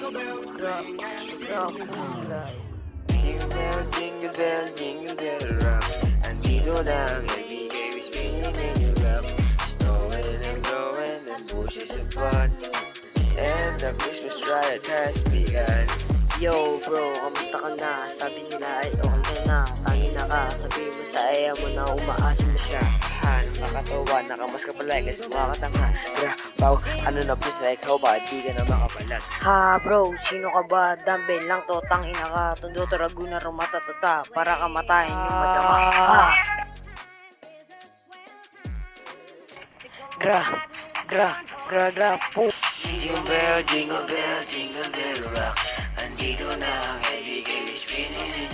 Jingle bell, jingle bell rock. Andito na ang LBK, we spinning in your lap. Snowing and blowing and bushes apart. And the Christmas riot has begun. Yo bro, kamusta ka na? Sabi nila ay okay ka na. Tangin na ka, sabi mo sa aya mo na umaasa mo siya. Ha, nakakatawa, nakamas ka pala, kasi mukha ka tanga. Gra, baw, ano na please na ikaw, bakit di ka na makapalag? Ha bro, sino ka ba? Dumbbell lang to, tangina ka. Tondo taraguna rumatatata, para kamatayin yung madama. Ha! Gra, po. Jingle bell rock. Andito na ang LBK, we spinning in